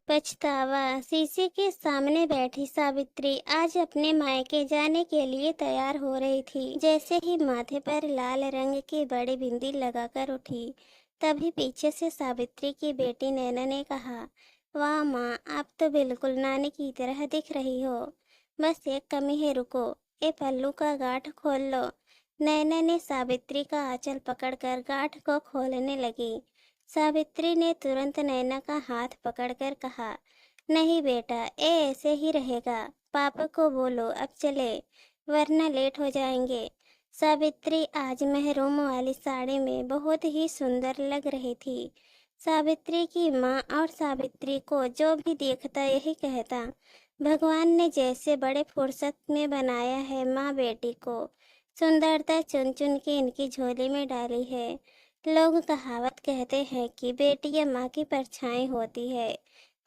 पछतावा। शीशे के सामने बैठी सावित्री आज अपने मायके जाने के लिए तैयार हो रही थी। जैसे ही माथे पर लाल रंग की बड़ी बिंदी लगाकर उठी, तभी पीछे से सावित्री की बेटी नैना ने कहा, वाह माँ, आप तो बिल्कुल नानी की तरह दिख रही हो। बस एक कमी है, रुको, ये पल्लू का गांठ खोल लो। नैना ने सावित्री का आंचल पकड़कर गांठ को खोलने लगी। सावित्री ने तुरंत नैना का हाथ पकड़कर कहा, नहीं बेटा, ये ऐसे ही रहेगा। पापा को बोलो अब चले, वरना लेट हो जाएंगे। सावित्री आज महरून वाली साड़ी में बहुत ही सुंदर लग रही थी। सावित्री की माँ और सावित्री को जो भी देखता यही कहता, भगवान ने जैसे बड़े फुर्सत में बनाया है माँ बेटी को। सुंदरता चुन चुन के इनकी झोली में डाली है। लोग कहावत कहते हैं कि बेटियां माँ की परछाई होती है,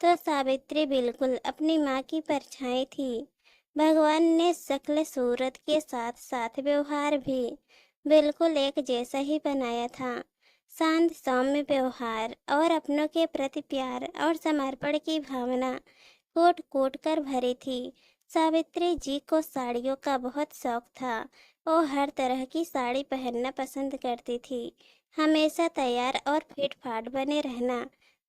तो सावित्री बिल्कुल अपनी माँ की परछाई थी। भगवान ने शक्ल सूरत के साथ साथ व्यवहार भी बिल्कुल एक जैसा ही बनाया था। शांत सौम्य व्यवहार और अपनों के प्रति प्यार और समर्पण की भावना कोट कोट कर भरी थी। सावित्री जी को साड़ियों का बहुत शौक था। वो हर तरह की साड़ी पहनना पसंद करती थी। हमेशा तैयार और फिट फाट बने रहना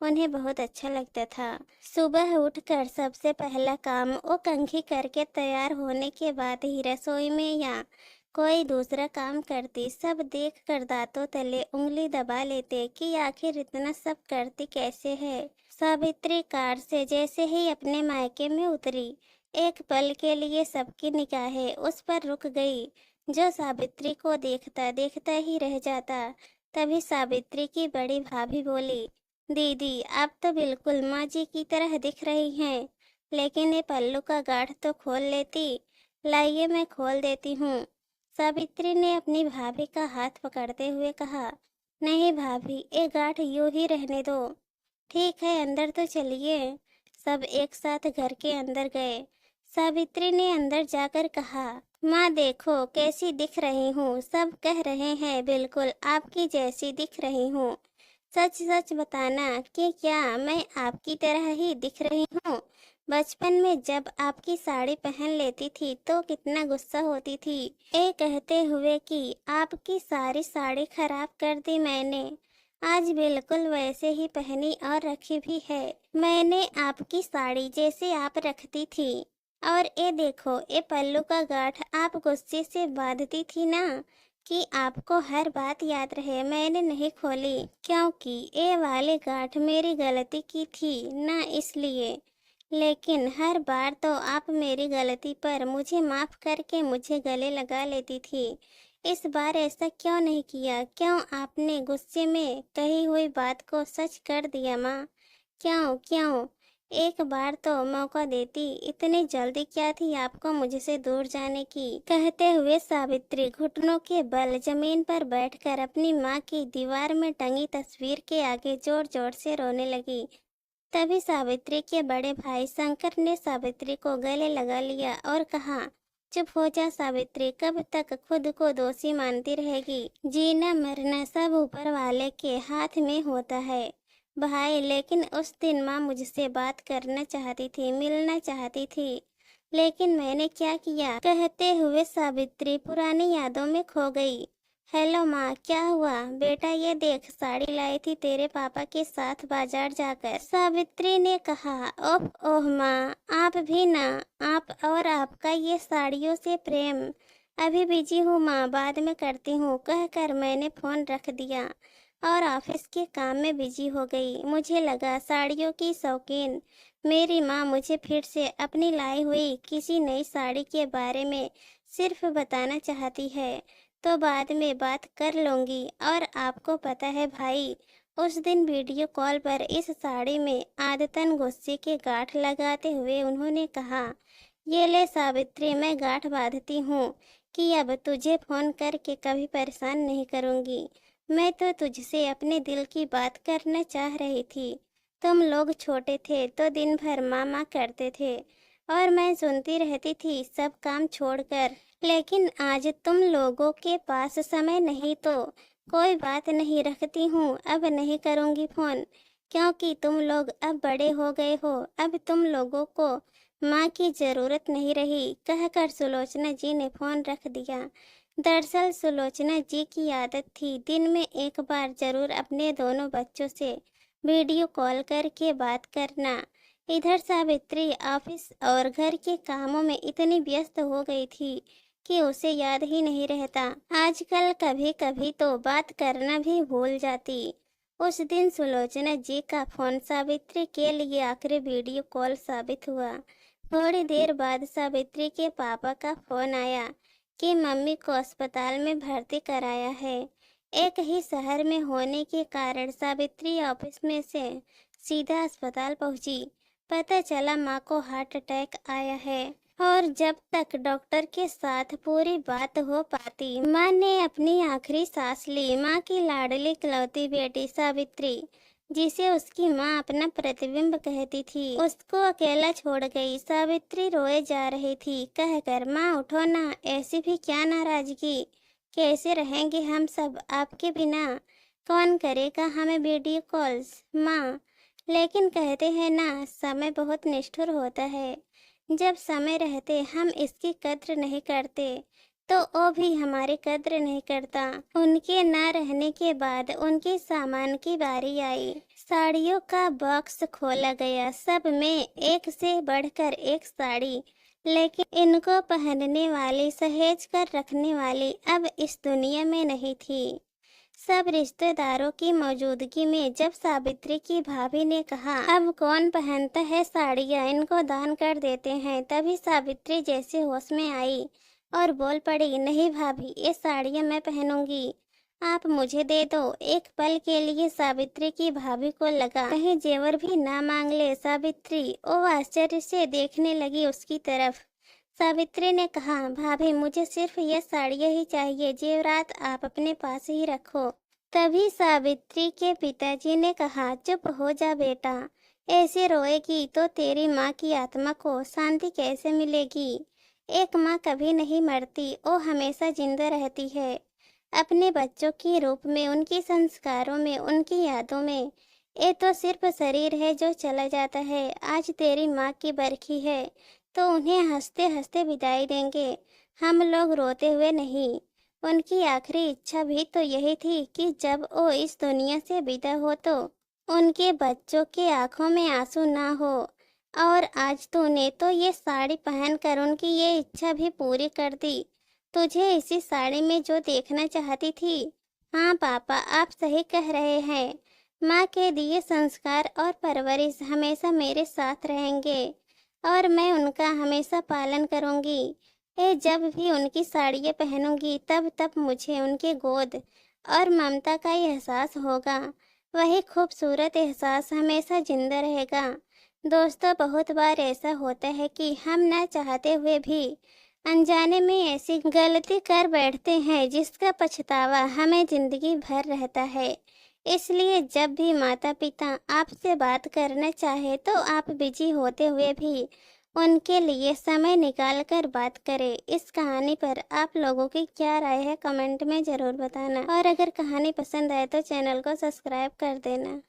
उन्हें बहुत अच्छा लगता था। सुबह उठकर सबसे पहला काम वो कंघी करके तैयार होने के बाद ही रसोई में या कोई दूसरा काम करती। सब देख कर दांतों तले उंगली दबा लेते कि आखिर इतना सब करती कैसे है। सावित्री कार से जैसे ही अपने मायके में उतरी, एक पल के लिए सबकी निगाहें उस पर रुक गई, जो सावित्री को देखता देखता ही रह जाता। तभी सावित्री की बड़ी भाभी बोली, दीदी, आप तो बिल्कुल माँ जी की तरह दिख रही हैं, लेकिन ये पल्लू का गांठ तो खोल लेती। लाइए मैं खोल देती हूँ। सावित्री ने अपनी भाभी का हाथ पकड़ते हुए कहा, नहीं भाभी, ये गांठ यूं ही रहने दो। ठीक है, अंदर तो चलिए। सब एक साथ घर के अंदर गए। सावित्री ने अंदर जाकर कहा, माँ देखो कैसी दिख रही हूँ। सब कह रहे हैं बिल्कुल आपकी जैसी दिख रही हूँ। सच सच बताना कि क्या मैं आपकी तरह ही दिख रही हूँ? बचपन में जब आपकी साड़ी पहन लेती थी तो कितना गुस्सा होती थी, ये कहते हुए कि आपकी सारी साड़ी खराब कर दी मैंने। आज बिल्कुल वैसे ही पहनी और रखी भी है। मैंने आपकी साड़ी जैसे आप रखती थी। और ये देखो, ये पल्लू का गांठ आप गुस्से से बांधती थी ना, कि आपको हर बात याद रहे। मैंने नहीं खोली क्योंकि ये वाले गांठ मेरी गलती की थी ना, इसलिए। लेकिन हर बार तो आप मेरी गलती पर मुझे माफ करके मुझे गले लगा लेती थी। इस बार ऐसा क्यों नहीं किया? क्यों आपने गुस्से में कही हुई बात को सच कर दिया माँ? क्यों क्यों? एक बार तो मौका देती। इतनी जल्दी क्या थी आपको मुझसे दूर जाने की? कहते हुए सावित्री घुटनों के बल जमीन पर बैठकर अपनी माँ की दीवार में टंगी तस्वीर के आगे जोर जोर से रोने लगी। तभी सावित्री के बड़े भाई शंकर ने सावित्री को गले लगा लिया और कहा, चुप हो जा सावित्री, कब तक खुद को दोषी मानती रहेगी? जीना मरना सब ऊपर वाले के हाथ में होता है भाई। लेकिन उस दिन माँ मुझसे बात करना चाहती थी, मिलना चाहती थी, लेकिन मैंने क्या किया? कहते हुए सावित्री पुरानी यादों में खो गई। हेलो माँ, क्या हुआ? बेटा ये देख, साड़ी लाई थी तेरे पापा के साथ बाजार जाकर। सावित्री ने कहा, ओह ओह माँ, आप भी ना। आप और आपका ये साड़ियों से प्रेम। अभी बिजी हूँ माँ, बाद में करती हूँ, कहकर मैंने फोन रख दिया और ऑफिस के काम में बिजी हो गई। मुझे लगा साड़ियों की शौकीन मेरी माँ मुझे फिर से अपनी लाई हुई किसी नई साड़ी के बारे में सिर्फ बताना चाहती है, तो बाद में बात कर लूंगी। और आपको पता है भाई, उस दिन वीडियो कॉल पर इस साड़ी में आदतन गुस्से के गांठ लगाते हुए उन्होंने कहा, ये ले सावित्री, मैं गांठ बांधती हूँ कि अब तुझे फोन करके कभी परेशान नहीं करूँगी। मैं तो तुझसे अपने दिल की बात करना चाह रही थी। तुम लोग छोटे थे तो दिन भर मामा करते थे और मैं सुनती रहती थी सब काम छोड़कर। लेकिन आज तुम लोगों के पास समय नहीं तो कोई बात नहीं, रखती हूँ, अब नहीं करूँगी फोन। क्योंकि तुम लोग अब बड़े हो गए हो, अब तुम लोगों को माँ की ज़रूरत नहीं रही, कहकर सुलोचना जी ने फ़ोन रख दिया। दरअसल सुलोचना जी की आदत थी दिन में एक बार ज़रूर अपने दोनों बच्चों से वीडियो कॉल करके बात करना। इधर सावित्री ऑफिस और घर के कामों में इतनी व्यस्त हो गई थी कि उसे याद ही नहीं रहता। आजकल कभी कभी तो बात करना भी भूल जाती। उस दिन सुलोचना जी का फोन सावित्री के लिए आखिरी वीडियो कॉल साबित हुआ। थोड़ी देर बाद सावित्री के पापा का फोन आया कि मम्मी को अस्पताल में भर्ती कराया है। एक ही शहर में होने के कारण सावित्री ऑफिस में से सीधा अस्पताल पहुंची। पता चला माँ को हार्ट अटैक आया है और जब तक डॉक्टर के साथ पूरी बात हो पाती, माँ ने अपनी आखिरी सांस ली। माँ की लाडली इकलौती बेटी सावित्री, जिसे उसकी माँ अपना प्रतिबिंब कहती थी, उसको अकेला छोड़ गई। सावित्री रोए जा रही थी, कहकर माँ उठो ना, ऐसी भी क्या नाराजगी, कैसे रहेंगे हम सब आपके बिना, कौन करेगा हमें वीडियो कॉल्स माँ। लेकिन कहते हैं ना, समय बहुत निष्ठुर होता है। जब समय रहते हम इसकी कद्र नहीं करते तो वो भी हमारी कद्र नहीं करता। उनके न रहने के बाद उनके सामान की बारी आई। साड़ियों का बॉक्स खोला गया, सब में एक से बढ़कर एक साड़ी, लेकिन इनको पहनने वाली, सहेज कर रखने वाली अब इस दुनिया में नहीं थी। सब रिश्तेदारों की मौजूदगी में जब सावित्री की भाभी ने कहा अब कौन पहनता है साड़ियाँ, इनको दान कर देते हैं, तभी सावित्री जैसे होश में आई और बोल पड़ी, नहीं भाभी, ये साड़ियाँ मैं पहनूंगी, आप मुझे दे दो। एक पल के लिए सावित्री की भाभी को लगा कहीं जेवर भी ना मांग ले सावित्री। वो आश्चर्य से देखने लगी उसकी तरफ। सावित्री ने कहा, भाभी मुझे सिर्फ ये साड़ियाँ ही चाहिए, जेवरात आप अपने पास ही रखो। तभी सावित्री के पिताजी ने कहा, चुप हो जा बेटा, ऐसे रोएगी तो तेरी माँ की आत्मा को शांति कैसे मिलेगी। एक माँ कभी नहीं मरती, वो हमेशा जिंदा रहती है, अपने बच्चों के रूप में, उनके संस्कारों में, उनकी यादों में। ये तो सिर्फ शरीर है जो चला जाता है। आज तेरी माँ की बरखी है तो उन्हें हंसते हंसते विदाई देंगे, हम लोग रोते हुए नहीं। उनकी आखिरी इच्छा भी तो यही थी कि जब वो इस दुनिया से विदा हो तो उनके बच्चों के आंखों में आंसू ना हो। और आज तूने तो ये साड़ी पहनकर उनकी ये इच्छा भी पूरी कर दी। तुझे इसी साड़ी में जो देखना चाहती थी। हाँ पापा, आप सही कह रहे हैं। माँ के दिए संस्कार और परवरिश हमेशा मेरे साथ रहेंगे और मैं उनका हमेशा पालन करूंगी। जब भी उनकी साड़ियाँ पहनूंगी तब तब मुझे उनके गोद और ममता का एहसास होगा। वही खूबसूरत एहसास हमेशा जिंदा रहेगा। दोस्तों, बहुत बार ऐसा होता है कि हम ना चाहते हुए भी अनजाने में ऐसी गलती कर बैठते हैं जिसका पछतावा हमें जिंदगी भर रहता है। इसलिए जब भी माता पिता आपसे बात करना चाहे तो आप बिजी होते हुए भी उनके लिए समय निकाल कर बात करें। इस कहानी पर आप लोगों की क्या राय है, कमेंट में ज़रूर बताना। और अगर कहानी पसंद आए तो चैनल को सब्सक्राइब कर देना।